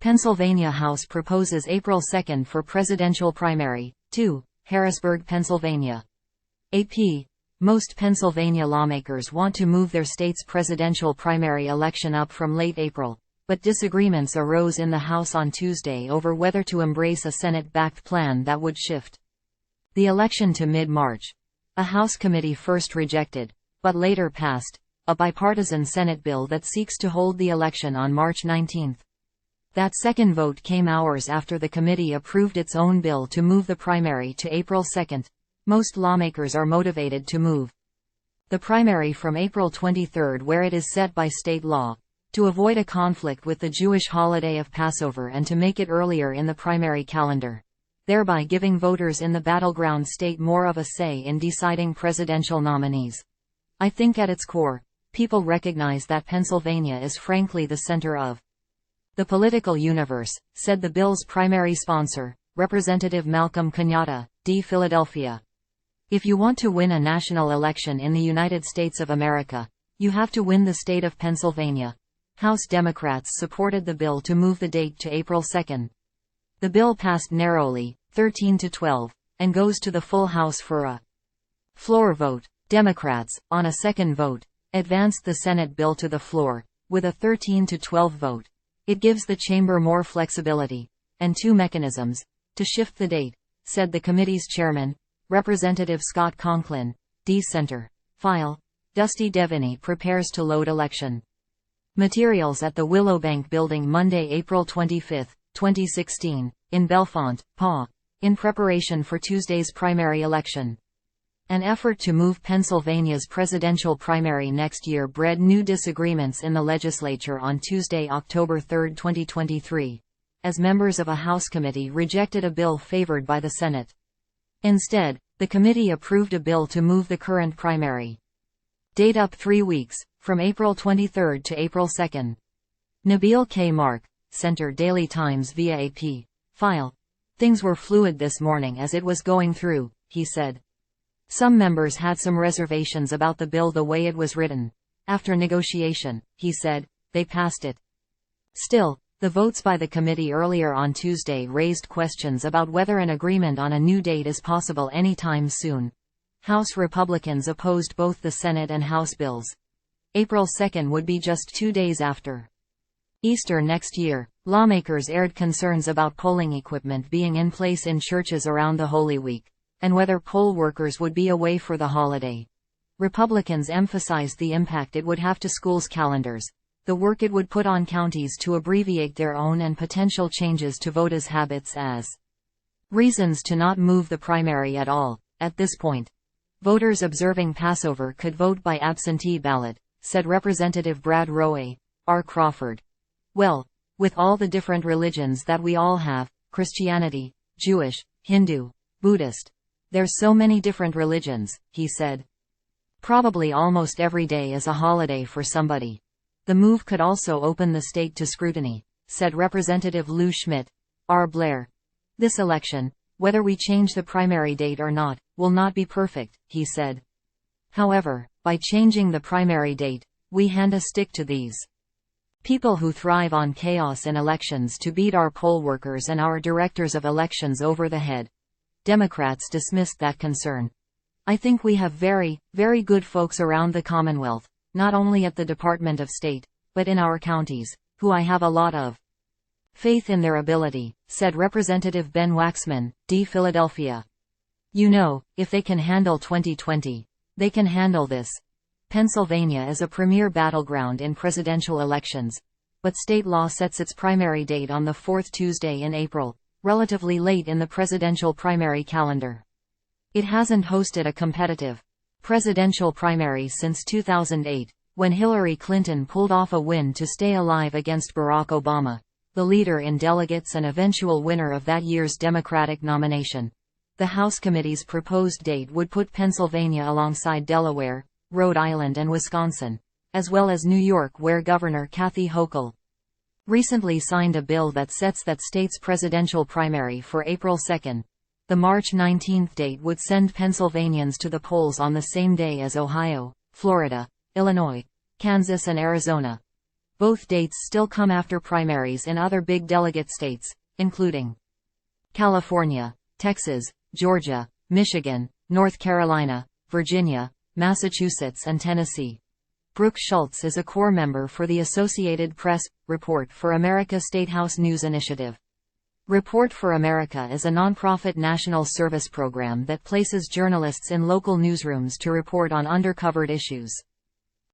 Pennsylvania House proposes April 2 for presidential primary. 2. Harrisburg, Pennsylvania. AP. Most Pennsylvania lawmakers want to move their state's presidential primary election up from late April, but disagreements arose in the House on Tuesday over whether to embrace a Senate-backed plan that would shift the election to mid-March. A House committee first rejected, but later passed, a bipartisan Senate bill that seeks to hold the election on March 19. That second vote came hours after the committee approved its own bill to move the primary to April 2. Most lawmakers are motivated to move the primary from April 23, where it is set by state law, to avoid a conflict with the Jewish holiday of Passover and to make it earlier in the primary calendar, thereby giving voters in the battleground state more of a say in deciding presidential nominees. I think at its core, people recognize that Pennsylvania is frankly the center of the political universe, said the bill's primary sponsor, Representative Malcolm Kenyatta, D. Philadelphia. If you want to win a national election in the United States of America, you have to win the state of Pennsylvania. House Democrats supported the bill to move the date to April 2. The bill passed narrowly, 13-12, and goes to the full House for a floor vote. Democrats, on a second vote, advanced the Senate bill to the floor, with a 13-12 vote. It gives the chamber more flexibility, and two mechanisms, to shift the date, said the committee's chairman, Representative Scott Conklin, D. Center. File. Dusty Devaney prepares to load election materials at the Willowbank Building Monday, April 25, 2016, in Bellefonte, PA, in preparation for Tuesday's primary election. An effort to move Pennsylvania's presidential primary next year bred new disagreements in the legislature on Tuesday, October 3, 2023, as members of a House committee rejected a bill favored by the Senate. Instead, the committee approved a bill to move the current primary date up 3 weeks, from April 23 to April 2. Nabil K. Mark, Center Daily Times via AP. File. Things were fluid this morning as it was going through, he said. Some members had some reservations about the bill the way it was written. After negotiation, he said, they passed it. Still, the votes by the committee earlier on Tuesday raised questions about whether an agreement on a new date is possible anytime soon. House Republicans opposed both the Senate and House bills. April 2 would be just 2 days after Easter next year. Lawmakers aired concerns about polling equipment being in place in churches around the Holy Week, and whether poll workers would be away for the holiday. Republicans emphasized the impact it would have to schools' calendars, the work it would put on counties to abbreviate their own, and potential changes to voters' habits as reasons to not move the primary at all. At this point, voters observing Passover could vote by absentee ballot, said Representative Brad Rowe, R. Crawford. Well, with all the different religions that we all have, Christianity, Jewish, Hindu, Buddhist, there's so many different religions, he said. Probably almost every day is a holiday for somebody. The move could also open the state to scrutiny, said Representative Lou Schmidt, R. Blair. This election, whether we change the primary date or not, will not be perfect, he said. However, by changing the primary date, we hand a stick to these people who thrive on chaos in elections to beat our poll workers and our directors of elections over the head. Democrats dismissed that concern. I think we have very, very good folks around the Commonwealth, not only at the Department of State, but in our counties, who I have a lot of faith in their ability, said Representative Ben Waxman, D. Philadelphia. You know, if they can handle 2020, they can handle this. Pennsylvania is a premier battleground in presidential elections, but state law sets its primary date on the fourth Tuesday in April, relatively late in the presidential primary calendar. It hasn't hosted a competitive presidential primary since 2008, when Hillary Clinton pulled off a win to stay alive against Barack Obama, the leader in delegates and eventual winner of that year's Democratic nomination. The House committee's proposed date would put Pennsylvania alongside Delaware, Rhode Island and Wisconsin, as well as New York, where Governor Kathy Hochul recently signed a bill that sets that state's presidential primary for April 2. The March 19 date would send Pennsylvanians to the polls on the same day as Ohio, Florida, Illinois, Kansas and Arizona. Both dates still come after primaries in other big delegate states, including California, Texas, Georgia, Michigan, North Carolina, Virginia, Massachusetts and Tennessee. Brooke Schultz is a core member for the Associated Press Report for America Statehouse News Initiative. Report for America is a nonprofit national service program that places journalists in local newsrooms to report on undercovered issues.